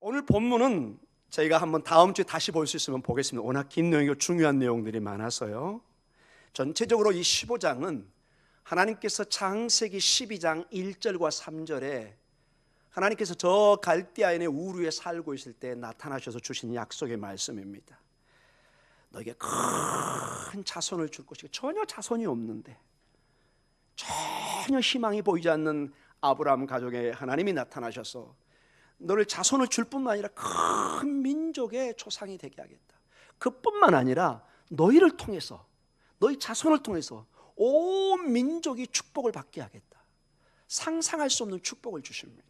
오늘 본문은 저희가 한번 다음 주에 다시 볼 수 있으면 보겠습니다. 워낙 긴 내용이고 중요한 내용들이 많아서요. 전체적으로 이 15장은 하나님께서 창세기 12장 1절과 3절에 하나님께서 저 갈대아인의 우루에 살고 있을 때 나타나셔서 주신 약속의 말씀입니다. 너에게 큰 자손을 줄 것이고, 전혀 자손이 없는데, 전혀 희망이 보이지 않는 아브라함 가족에 하나님이 나타나셔서 너를 자손을 줄 뿐만 아니라 큰 민족의 조상이 되게 하겠다. 그뿐만 아니라 너희를 통해서, 너희 자손을 통해서 온 민족이 축복을 받게 하겠다. 상상할 수 없는 축복을 주십니다.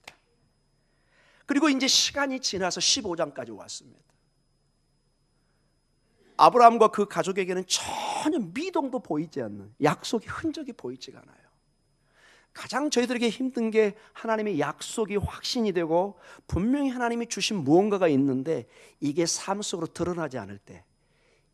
그리고 이제 시간이 지나서 15장까지 왔습니다. 아브라함과 그 가족에게는 전혀 미동도 보이지 않는, 약속의 흔적이 보이지가 않아요. 가장 저희들에게 힘든 게 하나님의 약속이 확신이 되고 분명히 하나님이 주신 무언가가 있는데 이게 삶 속으로 드러나지 않을 때,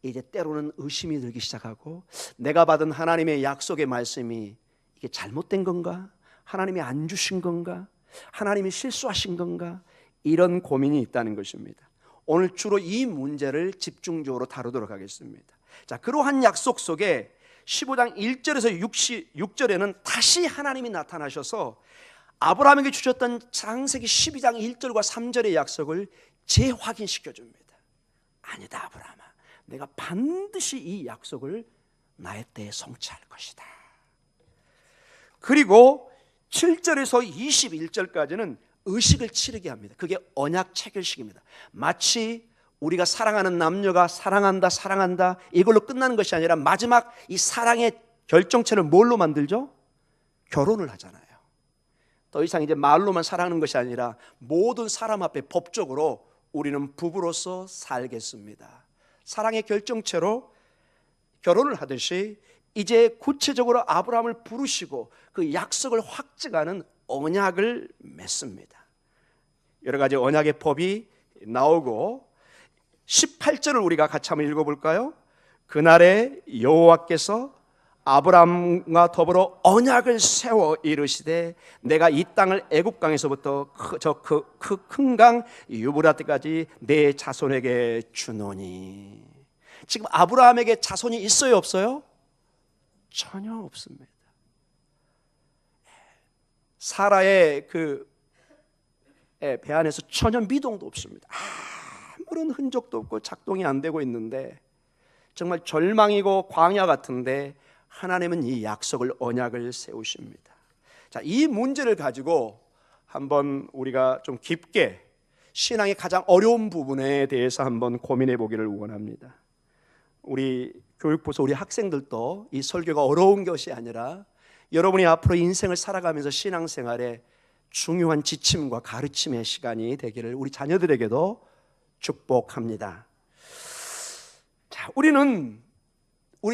이제 때로는 의심이 들기 시작하고, 내가 받은 하나님의 약속의 말씀이 이게 잘못된 건가? 하나님이 안 주신 건가? 하나님이 실수하신 건가? 이런 고민이 있다는 것입니다. 오늘 주로 이 문제를 집중적으로 다루도록 하겠습니다. 자, 그러한 약속 속에 15장 1절에서 6절에는 다시 하나님이 나타나셔서 아브라함에게 주셨던 창세기 12장 1절과 3절의 약속을 재확인시켜 줍니다. 아니다, 아브라함아, 내가 반드시 이 약속을 나의 때에 성취할 것이다. 그리고 7절에서 21절까지는 의식을 치르게 합니다. 그게 언약 체결식입니다. 마치 우리가 사랑하는 남녀가 사랑한다 이걸로 끝나는 것이 아니라 마지막 이 사랑의 결정체를 뭘로 만들죠? 결혼을 하잖아요. 더 이상 이제 말로만 사랑하는 것이 아니라 모든 사람 앞에 법적으로 우리는 부부로서 살겠습니다. 사랑의 결정체로 결혼을 하듯이 이제 구체적으로 아브라함을 부르시고 그 약속을 확증하는 언약을 맺습니다. 여러 가지 언약의 법이 나오고 18절을 우리가 같이 한번 읽어볼까요? 그날에 여호와께서 아브라함과 더불어 언약을 세워 이르시되 내가 이 땅을 애굽 강에서부터 저 큰 강 유브라트까지 내 자손에게 주노니. 지금 아브라함에게 자손이 있어요, 없어요? 전혀 없습니다. 사라의 그 배 안에서 전혀 미동도 없습니다. 아무런 흔적도 없고 작동이 안 되고 있는데 정말 절망이고 광야 같은데 하나님은 이 약속을, 언약을 세우십니다. 자, 이 문제를 가지고 한번 우리가 좀 깊게 신앙의 가장 어려운 부분에 대해서 한번 고민해 보기를 원합니다. 우리 교육부서 우리 학생들도 이 설교가 어려운 것이 아니라 여러분이 앞으로 인생을 살아가면서 신앙생활에 중요한 지침과 가르침의 시간이 되기를 우리 자녀들에게도 축복합니다. 자, 우리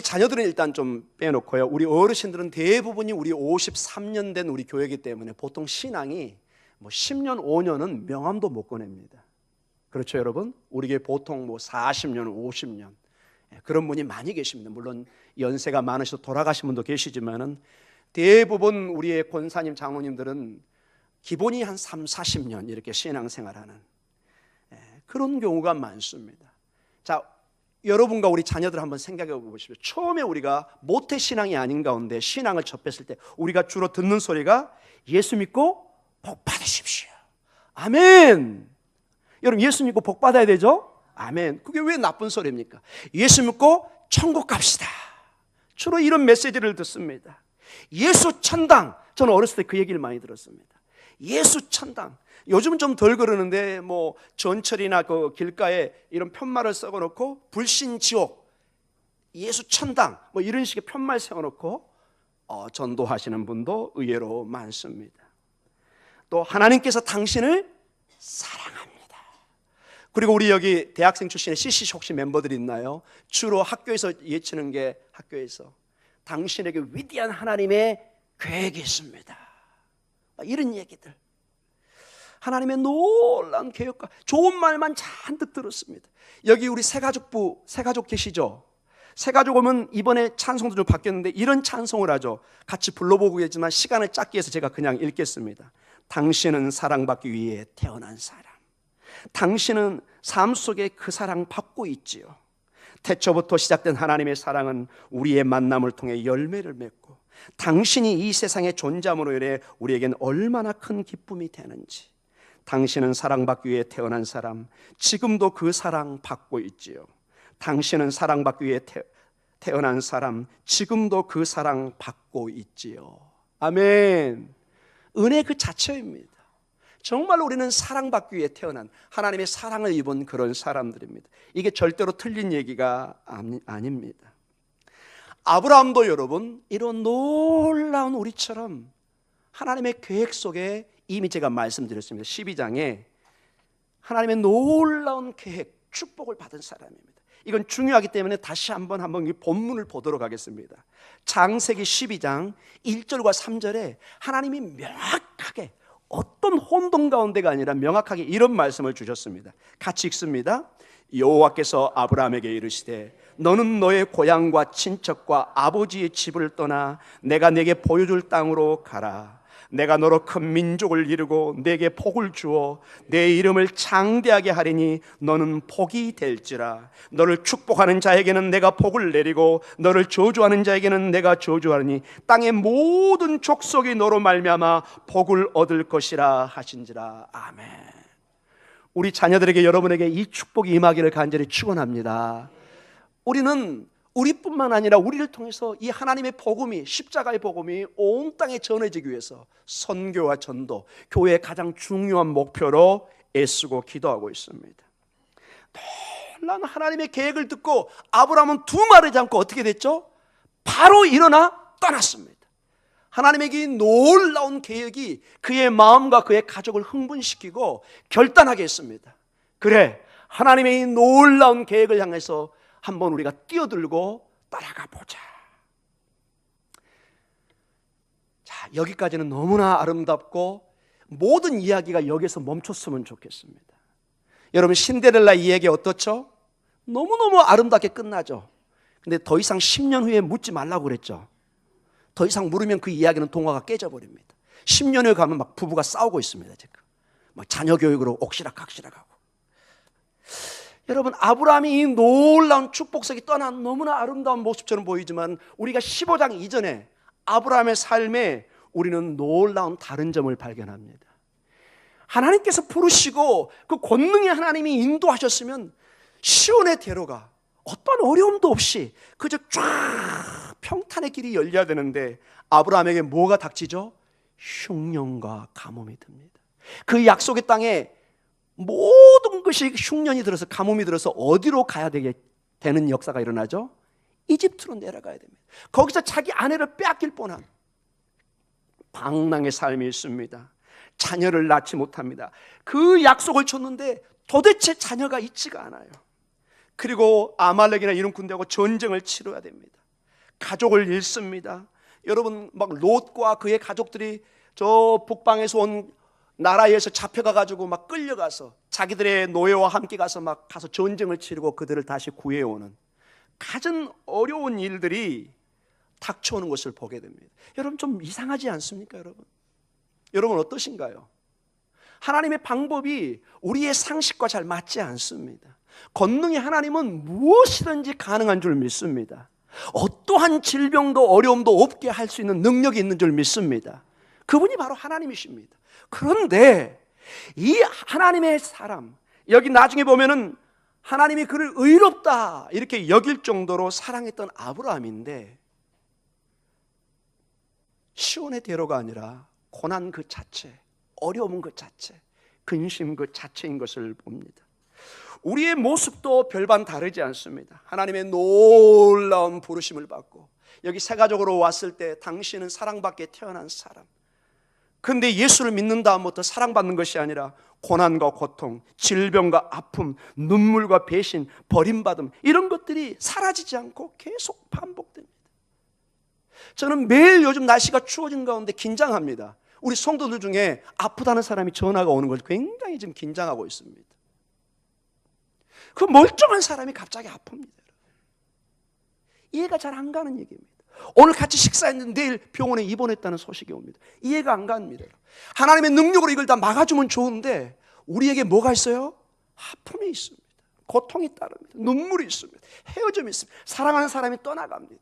자녀들은 일단 좀 빼놓고요. 우리 어르신들은 대부분이 우리 53년 된 우리 교회이기 때문에 보통 신앙이 뭐 10년, 5년은 명함도 못 꺼냅니다. 그렇죠, 여러분? 우리 교회 보통 뭐 40년, 50년 그런 분이 많이 계십니다. 물론 연세가 많으셔서 돌아가신 분도 계시지만은 대부분 우리의 권사님, 장로님들은 기본이 한 3, 40년 이렇게 신앙생활하는 그런 경우가 많습니다. 자, 여러분과 우리 자녀들 한번 생각해 보십시오. 처음에 우리가 모태신앙이 아닌 가운데 신앙을 접했을 때 우리가 주로 듣는 소리가 예수 믿고 복 받으십시오. 아멘. 여러분, 예수 믿고 복 받아야 되죠? 아멘. 그게 왜 나쁜 소리입니까? 예수 믿고 천국 갑시다. 주로 이런 메시지를 듣습니다. 예수 천당. 저는 어렸을 때 그 얘기를 많이 들었습니다. 예수 천당. 요즘은 좀 덜 그러는데 뭐 전철이나 그 길가에 이런 편말을 썩어놓고 불신 지옥, 예수 천당 뭐 이런 식의 편말 세워놓고 전도하시는 분도 의외로 많습니다. 또 하나님께서 당신을 사랑합니다. 그리고 우리 여기 대학생 출신의 CCC 혹시 멤버들이 있나요? 주로 학교에서 예치는 게 학교에서 당신에게 위대한 하나님의 계획이 있습니다. 이런 얘기들. 하나님의 놀라운 계획과 좋은 말만 잔뜩 들었습니다. 여기 우리 새가족 계시죠? 새가족 오면 이번에 찬송도 좀 바뀌었는데 이런 찬송을 하죠. 같이 불러보겠지만 시간을 짧게 해서 제가 그냥 읽겠습니다. 당신은 사랑받기 위해 태어난 사람, 당신은 삶 속에 그 사랑 받고 있지요. 태초부터 시작된 하나님의 사랑은 우리의 만남을 통해 열매를 맺고 당신이 이 세상에 존재함으로 인해 우리에겐 얼마나 큰 기쁨이 되는지. 당신은 사랑받기 위해 태어난 사람, 지금도 그 사랑 받고 있지요. 당신은 사랑받기 위해 태어난 사람, 지금도 그 사랑 받고 있지요. 아멘. 은혜 그 자체입니다. 정말 우리는 사랑받기 위해 태어난, 하나님의 사랑을 입은 그런 사람들입니다. 이게 절대로 틀린 얘기가 아닙니다. 아브라함도 여러분 이런 놀라운 우리처럼 하나님의 계획 속에, 이미 제가 말씀드렸습니다. 12장에 하나님의 놀라운 계획, 축복을 받은 사람입니다. 이건 중요하기 때문에 다시 한번 이 본문을 보도록 하겠습니다. 창세기 12장 1절과 3절에 하나님이 명확하게, 어떤 혼돈 가운데가 아니라 명확하게 이런 말씀을 주셨습니다. 같이 읽습니다. 여호와께서 아브라함에게 이르시되 너는 너의 고향과 친척과 아버지의 집을 떠나 내가 네게 보여줄 땅으로 가라. 내가 너로 큰 민족을 이루고 네게 복을 주어 내 이름을 창대하게 하리니 너는 복이 될지라. 너를 축복하는 자에게는 내가 복을 내리고 너를 저주하는 자에게는 내가 저주하리니 땅의 모든 족속이 너로 말미암아 복을 얻을 것이라 하신지라. 아멘. 우리 자녀들에게, 여러분에게 이 축복이 임하기를 간절히 축원합니다. 우리는 우리뿐만 아니라 우리를 통해서 이 하나님의 복음이, 십자가의 복음이 온 땅에 전해지기 위해서 선교와 전도, 교회의 가장 중요한 목표로 애쓰고 기도하고 있습니다. 놀라운 하나님의 계획을 듣고 아브라함은 두말하지 않고 어떻게 됐죠? 바로 일어나 떠났습니다. 하나님에게 이 놀라운 계획이 그의 마음과 그의 가족을 흥분시키고 결단하게 했습니다. 그래, 하나님의 이 놀라운 계획을 향해서 한번 우리가 뛰어들고 따라가 보자. 자, 여기까지는 너무나 아름답고 모든 이야기가 여기서 멈췄으면 좋겠습니다. 여러분, 신데렐라 이야기 어떻죠? 너무너무 아름답게 끝나죠. 근데 더 이상 10년 후에 묻지 말라고 그랬죠. 더 이상 물으면 그 이야기는 동화가 깨져버립니다. 10년 후에 가면 막 부부가 싸우고 있습니다. 지금 막 자녀 교육으로 옥시락각시락하고. 여러분, 아브라함이 이 놀라운 축복석이 떠난 너무나 아름다운 모습처럼 보이지만 우리가 15장 이전에 아브라함의 삶에 우리는 놀라운 다른 점을 발견합니다. 하나님께서 부르시고 그 권능의 하나님이 인도하셨으면 시온에 데려가 어떤 어려움도 없이 그저 쫙 평탄의 길이 열려야 되는데 아브라함에게 뭐가 닥치죠? 흉년과 가뭄이 듭니다. 그 약속의 땅에 모든 것이 흉년이 들어서, 가뭄이 들어서 어디로 가야 되는 역사가 일어나죠? 이집트로 내려가야 됩니다. 거기서 자기 아내를 빼앗길 뻔한 방랑의 삶이 있습니다. 자녀를 낳지 못합니다. 그 약속을 줬는데 도대체 자녀가 있지가 않아요. 그리고 아말렉이나 이런 군대하고 전쟁을 치러야 됩니다. 가족을 잃습니다. 여러분, 막 롯과 그의 가족들이 저 북방에서 온 나라에서 잡혀가가지고 막 끌려가서 자기들의 노예와 함께 가서 막 가서 전쟁을 치르고 그들을 다시 구해오는 가장 어려운 일들이 닥쳐오는 것을 보게 됩니다. 여러분, 좀 이상하지 않습니까? 여러분 어떠신가요? 하나님의 방법이 우리의 상식과 잘 맞지 않습니다. 권능의 하나님은 무엇이든지 가능한 줄 믿습니다. 어떠한 질병도 어려움도 없게 할 수 있는 능력이 있는 줄 믿습니다. 그분이 바로 하나님이십니다. 그런데 이 하나님의 사람, 여기 나중에 보면은 하나님이 그를 의롭다 이렇게 여길 정도로 사랑했던 아브라함인데 시온의 대로가 아니라 고난 그 자체, 어려움 그 자체, 근심 그 자체인 것을 봅니다. 우리의 모습도 별반 다르지 않습니다. 하나님의 놀라운 부르심을 받고 여기 새가족으로 왔을 때 당신은 사랑받게 태어난 사람. 그런데 예수를 믿는 다음부터 사랑받는 것이 아니라 고난과 고통, 질병과 아픔, 눈물과 배신, 버림받음, 이런 것들이 사라지지 않고 계속 반복됩니다. 저는 매일 요즘 날씨가 추워진 가운데 긴장합니다. 우리 성도들 중에 아프다는 사람이 전화가 오는 걸 굉장히 지금 긴장하고 있습니다. 그 멀쩡한 사람이 갑자기 아픕니다. 이해가 잘 안 가는 얘기입니다. 오늘 같이 식사했는데 내일 병원에 입원했다는 소식이 옵니다. 이해가 안 갑니다. 하나님의 능력으로 이걸 다 막아주면 좋은데 우리에게 뭐가 있어요? 아픔이 있습니다. 고통이 따릅니다. 눈물이 있습니다. 헤어짐이 있습니다. 사랑하는 사람이 떠나갑니다.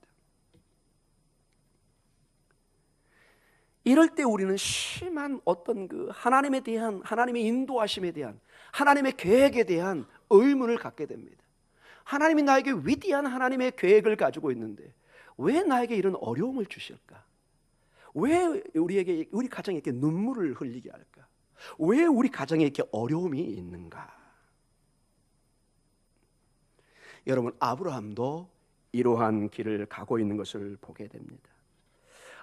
이럴 때 우리는 심한 어떤 그 하나님에 대한, 하나님의 인도하심에 대한, 하나님의 계획에 대한 의문을 갖게 됩니다. 하나님이 나에게 위대한 하나님의 계획을 가지고 있는데 왜 나에게 이런 어려움을 주실까? 왜 우리 가정에 이렇게 눈물을 흘리게 할까? 왜 우리 가정에 이렇게 어려움이 있는가? 여러분, 아브라함도 이러한 길을 가고 있는 것을 보게 됩니다.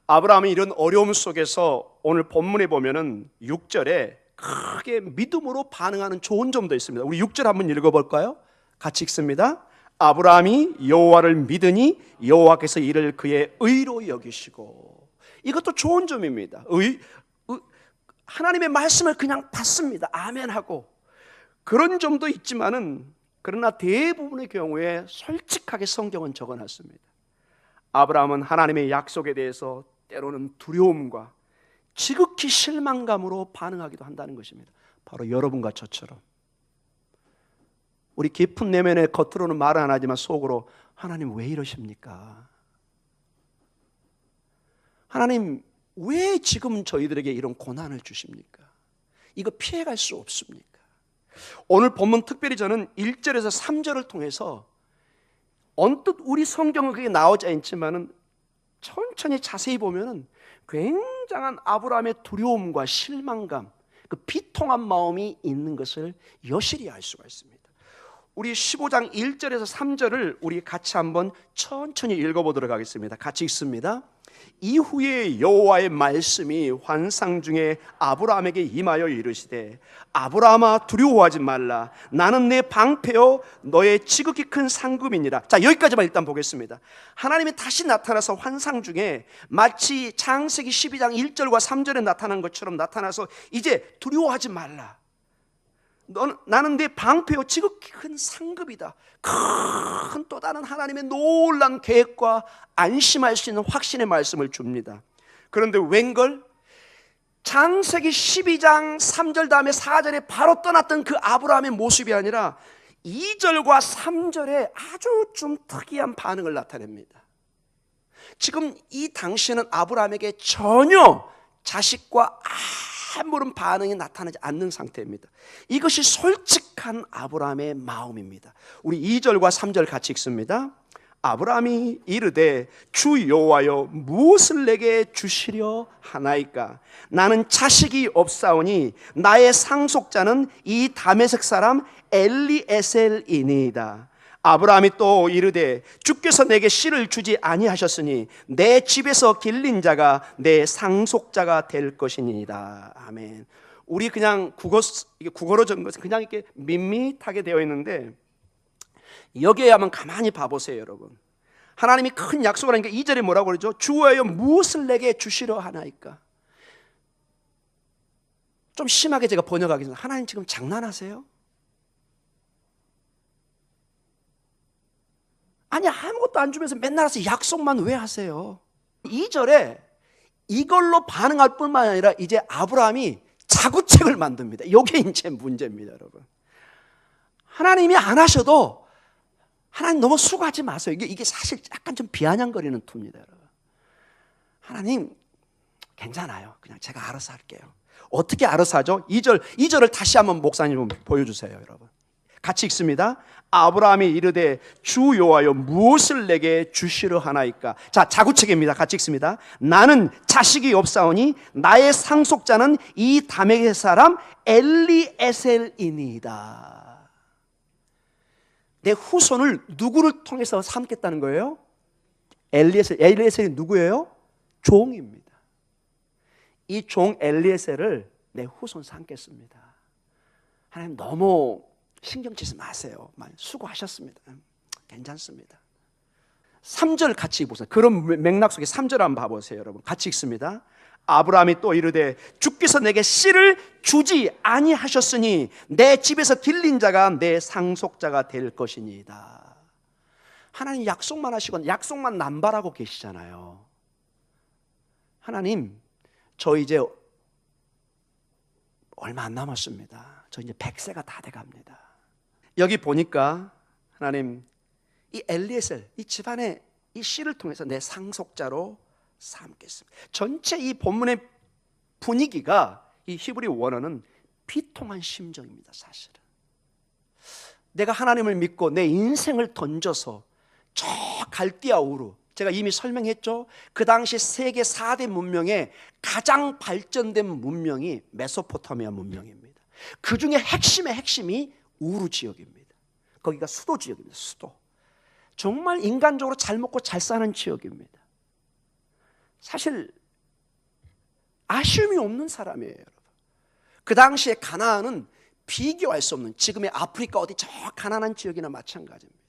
아브라함이 이런 어려움 속에서 오늘 본문에 보면은 6절에 크게 믿음으로 반응하는 좋은 점도 있습니다. 우리 6절 한번 읽어볼까요? 같이 읽습니다. 아브라함이 여호와를 믿으니 여호와께서 이를 그의 의로 여기시고. 이것도 좋은 점입니다. 하나님의 말씀을 그냥 받습니다. 아멘하고. 그런 점도 있지만은 그러나 대부분의 경우에 솔직하게 성경은 적어놨습니다. 아브라함은 하나님의 약속에 대해서 때로는 두려움과 지극히 실망감으로 반응하기도 한다는 것입니다. 바로 여러분과 저처럼 우리 깊은 내면에 겉으로는 말 안 하지만 속으로 하나님 왜 이러십니까? 하나님 왜 지금 저희들에게 이런 고난을 주십니까? 이거 피해갈 수 없습니까? 오늘 본문 특별히 저는 1절에서 3절을 통해서 언뜻 우리 성경은 그게 나오지 않지만은 천천히 자세히 보면은 굉장한 아브라함의 두려움과 실망감, 그 비통한 마음이 있는 것을 여실히 알 수가 있습니다. 우리 15장 1절에서 3절을 우리 같이 한번 천천히 읽어보도록 하겠습니다. 같이 읽습니다. 이후에 여호와의 말씀이 환상 중에 아브라함에게 임하여 이르시되 아브라함아 두려워하지 말라. 나는 내 방패요 너의 지극히 큰 상급이니라. 자, 여기까지만 일단 보겠습니다. 하나님이 다시 나타나서 환상 중에 마치 창세기 12장 1절과 3절에 나타난 것처럼 나타나서 이제 두려워하지 말라. 나는 내 방패요 지극히 큰 상급이다. 큰 또 다른 하나님의 놀라운 계획과 안심할 수 있는 확신의 말씀을 줍니다. 그런데 웬걸 창세기 12장 3절 다음에 4절에 바로 떠났던 그 아브라함의 모습이 아니라 2절과 3절에 아주 좀 특이한 반응을 나타냅니다. 지금 이 당시에는 아브라함에게 전혀 자식과 아무런 반응이 나타나지 않는 상태입니다. 이것이 솔직한 아브라함의 마음입니다. 우리 2절과 3절 같이 읽습니다. 아브라함이 이르되 주 여호와여 무엇을 내게 주시려 하나이까? 나는 자식이 없사오니 나의 상속자는 이 다메섹 사람 엘리에셀이니이다. 아브라함이 또 이르되 주께서 내게 씨를 주지 아니하셨으니 내 집에서 길린 자가 내 상속자가 될 것이니이다. 아멘. 우리 그냥 국어로 적은 것은 그냥 이렇게 밋밋하게 되어 있는데 여기에 한번 가만히 봐보세요, 여러분. 하나님이 큰 약속을 하니까 2절에 뭐라고 그러죠? 주여 무엇을 내게 주시려 하나이까? 좀 심하게 제가 번역하겠습니다. 하나님 지금 장난하세요? 아니 아무것도 안 주면서 맨날 와서 약속만 왜 하세요? 2절에 이걸로 반응할 뿐만 아니라 이제 아브라함이 자구책을 만듭니다. 이게 이제 문제입니다, 여러분. 하나님이 안 하셔도 하나님 너무 수고하지 마세요. 이게 사실 약간 좀 비아냥거리는 투입니다, 여러분. 하나님 괜찮아요. 그냥 제가 알아서 할게요. 어떻게 알아서 하죠? 2절을 다시 한번 목사님 보여주세요, 여러분. 같이 읽습니다. 아브라함이 이르되 주 여호와여 무엇을 내게 주시려 하나이까? 자, 자구책입니다. 같이 읽습니다. 나는 자식이 없사오니 나의 상속자는 이 다메섹 사람 엘리에셀이니이다. 내 후손을 누구를 통해서 삼겠다는 거예요? 엘리에셀이 누구예요? 종입니다. 이 종 엘리에셀을 내 후손 삼겠습니다. 하나님 너무 신경 쓰지 마세요. 수고하셨습니다. 괜찮습니다. 3절 같이 보세요. 그런 맥락 속에 3절 한번 봐보세요, 여러분. 같이 읽습니다. 아브라함이 또 이르되 주께서 내게 씨를 주지 아니하셨으니 내 집에서 길린 자가 내 상속자가 될 것이니이다. 하나님 약속만 하시고 약속만 남발하고 계시잖아요. 하나님 저 이제 얼마 안 남았습니다. 저 이제 100세가 다 돼갑니다. 여기 보니까 하나님 이 엘리에셀, 이 집안의 이 씨를 통해서 내 상속자로 삼겠습니다. 전체 이 본문의 분위기가 이 히브리 원어는 비통한 심정입니다. 사실은 내가 하나님을 믿고 내 인생을 던져서 저 갈대아 우르, 제가 이미 설명했죠. 그 당시 세계 4대 문명의 가장 발전된 문명이 메소포타미아 문명입니다. 그 중에 핵심의 핵심이 우르 지역입니다. 거기가 수도 지역입니다. 수도. 정말 인간적으로 잘 먹고 잘 사는 지역입니다. 사실 아쉬움이 없는 사람이에요, 여러분. 그 당시에 가나안은 비교할 수 없는, 지금의 아프리카 어디 저 가난한 지역이나 마찬가지입니다.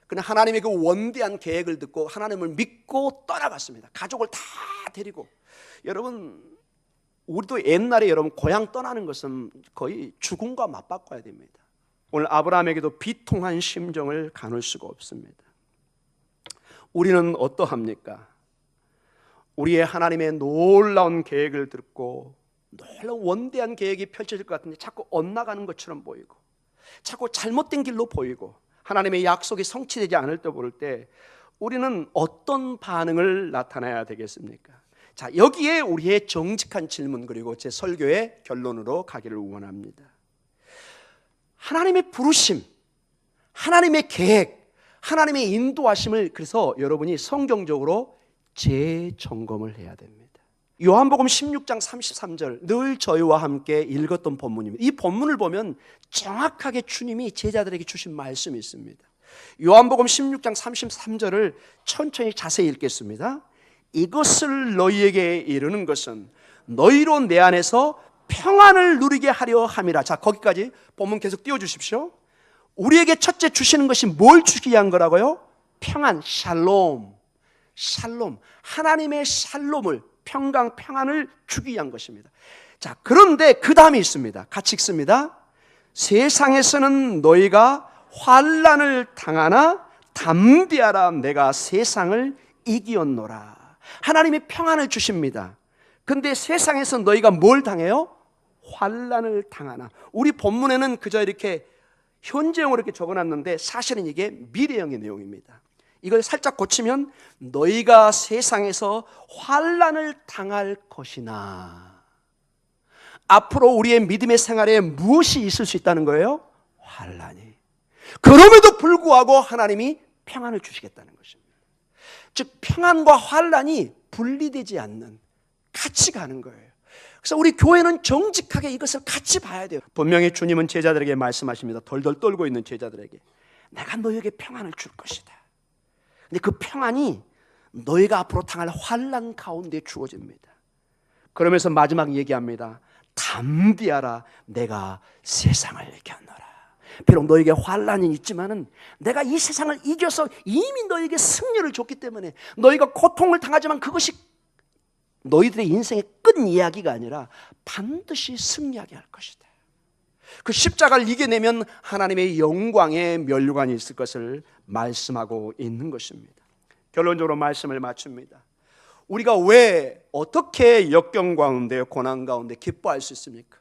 그러나 하나님의 그 원대한 계획을 듣고 하나님을 믿고 떠나갔습니다. 가족을 다 데리고. 여러분, 우리도 옛날에 여러분 고향 떠나는 것은 거의 죽음과 맞바꿔야 됩니다. 오늘 아브라함에게도 비통한 심정을 가눌 수가 없습니다. 우리는 어떠합니까? 우리의 하나님의 놀라운 계획을 듣고 놀라운 원대한 계획이 펼쳐질 것 같은데 자꾸 엇나가는 것처럼 보이고, 자꾸 잘못된 길로 보이고, 하나님의 약속이 성취되지 않을 때 볼 때 우리는 어떤 반응을 나타내야 되겠습니까? 자, 여기에 우리의 정직한 질문, 그리고 제 설교의 결론으로 가기를 원합니다. 하나님의 부르심, 하나님의 계획, 하나님의 인도하심을 그래서 여러분이 성경적으로 재점검을 해야 됩니다. 요한복음 16장 33절, 늘 저희와 함께 읽었던 본문입니다. 이 본문을 보면 정확하게 주님이 제자들에게 주신 말씀이 있습니다. 요한복음 16장 33절을 천천히 자세히 읽겠습니다. 이것을 너희에게 이르는 것은 너희로 내 안에서 평안을 누리게 하려 함이라. 자, 거기까지 본문 계속 띄워주십시오. 우리에게 첫째 주시는 것이 뭘 주기 위한 거라고요? 평안, 샬롬. 샬롬, 하나님의 샬롬을, 평강, 평안을 주기 위한 것입니다. 자, 그런데 그 다음이 있습니다. 같이 읽습니다. 세상에서는 너희가 환난을 당하나 담대하라, 내가 세상을 이기었노라. 하나님이 평안을 주십니다. 근데 세상에서 너희가 뭘 당해요? 환난을 당하나. 우리 본문에는 그저 이렇게 현재형으로 이렇게 적어놨는데 사실은 이게 미래형의 내용입니다. 이걸 살짝 고치면 너희가 세상에서 환난을 당할 것이나. 앞으로 우리의 믿음의 생활에 무엇이 있을 수 있다는 거예요? 환난이. 그럼에도 불구하고 하나님이 평안을 주시겠다는 것입니다. 즉 평안과 환난이 분리되지 않는, 같이 가는 거예요. 그래서 우리 교회는 정직하게 이것을 같이 봐야 돼요. 분명히 주님은 제자들에게 말씀하십니다. 덜덜 떨고 있는 제자들에게 내가 너희에게 평안을 줄 것이다. 근데 그 평안이 너희가 앞으로 당할 환난 가운데 주어집니다. 그러면서 마지막 얘기합니다. 담대하라, 내가 세상을 이겼노라. 비록 너에게 환난이 있지만은 내가 이 세상을 이겨서 이미 너에게 승리를 줬기 때문에 너희가 고통을 당하지만 그것이 너희들의 인생의 끝 이야기가 아니라 반드시 승리하게 할 것이다. 그 십자가를 이겨내면 하나님의 영광의 면류관이 있을 것을 말씀하고 있는 것입니다. 결론적으로 말씀을 마칩니다. 우리가 왜, 어떻게 역경 가운데, 고난 가운데 기뻐할 수 있습니까?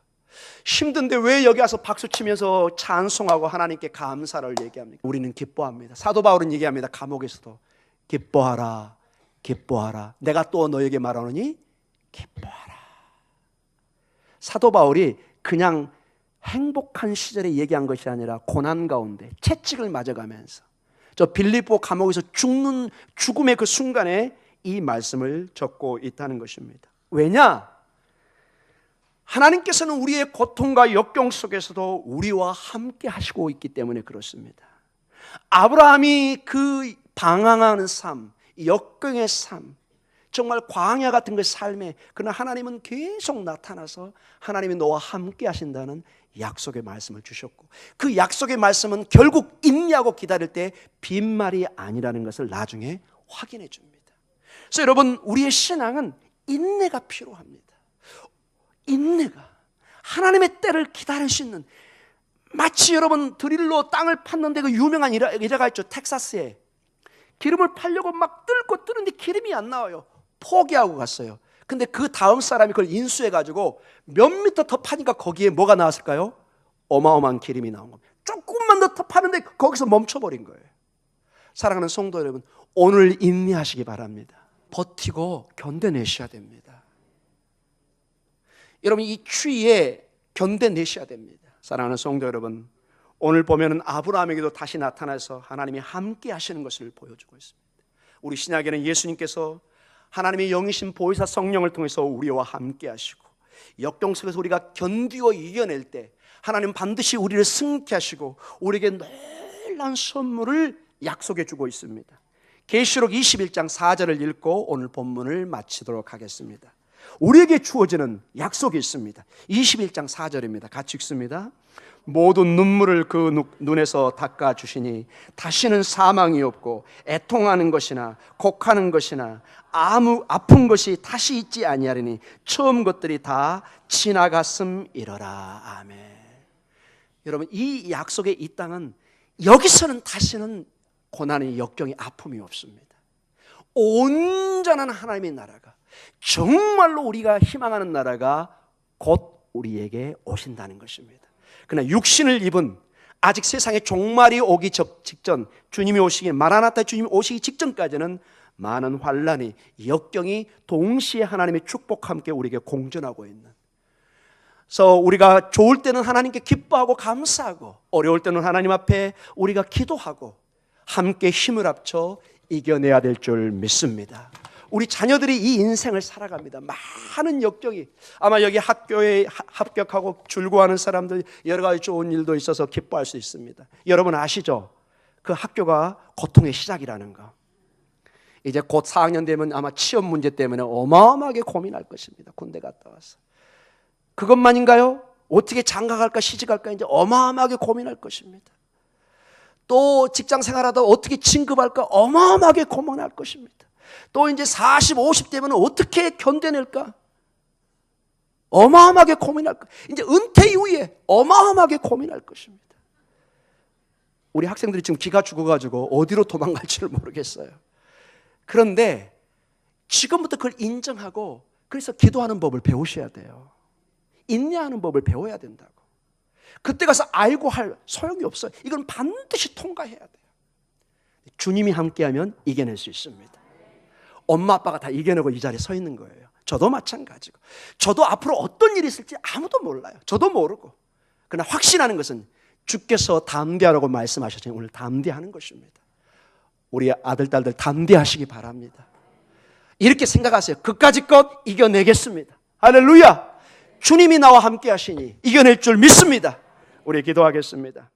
힘든데 왜 여기 와서 박수치면서 찬송하고 하나님께 감사를 얘기합니까? 우리는 기뻐합니다. 사도 바울은 얘기합니다. 감옥에서도 기뻐하라, 기뻐하라. 내가 또 너에게 말하노니 기뻐하라. 사도 바울이 그냥 행복한 시절에 얘기한 것이 아니라 고난 가운데 채찍을 맞아가면서 저 빌립보 감옥에서 죽음의 그 순간에 이 말씀을 적고 있다는 것입니다. 왜냐? 하나님께서는 우리의 고통과 역경 속에서도 우리와 함께 하시고 있기 때문에 그렇습니다. 아브라함이 그 방황하는 삶, 역경의 삶, 정말 광야 같은 그 삶에, 그러나 하나님은 계속 나타나서 하나님이 너와 함께 하신다는 약속의 말씀을 주셨고, 그 약속의 말씀은 결국 인내하고 기다릴 때 빈말이 아니라는 것을 나중에 확인해 줍니다. 그래서 여러분, 우리의 신앙은 인내가 필요합니다. 인내가, 하나님의 때를 기다릴 수 있는, 마치 여러분 드릴로 땅을 팠는데 그 유명한 일화가 있죠. 텍사스에 기름을 팔려고 막 뚫고 뚫는데 기름이 안 나와요. 포기하고 갔어요. 근데 그 다음 사람이 그걸 인수해가지고 몇 미터 더 파니까 거기에 뭐가 나왔을까요? 어마어마한 기름이 나온 겁니다. 조금만 더 파는데 거기서 멈춰버린 거예요. 사랑하는 성도 여러분, 오늘 인내하시기 바랍니다. 버티고 견뎌내셔야 됩니다. 여러분, 이 추위에 견뎌내셔야 됩니다. 사랑하는 성도 여러분, 오늘 보면은 아브라함에게도 다시 나타나서 하나님이 함께 하시는 것을 보여주고 있습니다. 우리 신약에는 예수님께서 하나님의 영이신 보혜사 성령을 통해서 우리와 함께 하시고, 역경 속에서 우리가 견디고 이겨낼 때 하나님 반드시 우리를 승리케 하시고 우리에게 놀라운 선물을 약속해 주고 있습니다. 계시록 21장 4절을 읽고 오늘 본문을 마치도록 하겠습니다. 우리에게 주어지는 약속이 있습니다. 21장 4절입니다. 같이 읽습니다. 모든 눈물을 그 눈에서 닦아주시니 다시는 사망이 없고 애통하는 것이나 곡하는 것이나 아픈 것이 다시 있지 아니하리니 처음 것들이 다 지나갔음이러라. 아멘. 여러분, 이 약속의 이 땅은 여기서는 다시는 고난의 역경이 아픔이 없습니다. 온전한 하나님의 나라가, 정말로 우리가 희망하는 나라가 곧 우리에게 오신다는 것입니다. 그러나 육신을 입은 아직 세상에 종말이 오기 직전, 주님이 오시기, 마라나타 주님이 오시기 직전까지는 많은 환난이, 역경이 동시에 하나님의 축복과 함께 우리에게 공존하고 있는, 그래서 우리가 좋을 때는 하나님께 기뻐하고 감사하고, 어려울 때는 하나님 앞에 우리가 기도하고 함께 힘을 합쳐 이겨내야 될 줄 믿습니다. 우리 자녀들이 이 인생을 살아갑니다. 많은 역경이, 아마 여기 학교에 합격하고 출고하는 사람들 여러 가지 좋은 일도 있어서 기뻐할 수 있습니다. 여러분 아시죠? 그 학교가 고통의 시작이라는 거. 이제 곧 4학년 되면 아마 취업 문제 때문에 어마어마하게 고민할 것입니다. 군대 갔다 와서. 그것만인가요? 어떻게 장가갈까 시집갈까 이제 어마어마하게 고민할 것입니다. 또 직장 생활하다 어떻게 진급할까 어마어마하게 고민할 것입니다. 또 이제 40, 50 되면 어떻게 견뎌낼까 어마어마하게 고민할 것. 이제 은퇴 이후에 어마어마하게 고민할 것입니다. 우리 학생들이 지금 기가 죽어가지고 어디로 도망갈지를 모르겠어요. 그런데 지금부터 그걸 인정하고, 그래서 기도하는 법을 배우셔야 돼요. 인내하는 법을 배워야 된다고. 그때 가서 알고 할 소용이 없어요. 이건 반드시 통과해야 돼요. 주님이 함께하면 이겨낼 수 있습니다. 엄마 아빠가 다 이겨내고 이 자리에 서 있는 거예요. 저도 마찬가지고, 저도 앞으로 어떤 일이 있을지 아무도 몰라요. 저도 모르고. 그러나 확신하는 것은 주께서 담대하라고 말씀하셨으니 오늘 담대하는 것입니다. 우리 아들 딸들 담대하시기 바랍니다. 이렇게 생각하세요. 그까짓 것 이겨내겠습니다. 할렐루야. 주님이 나와 함께 하시니 이겨낼 줄 믿습니다. 우리 기도하겠습니다.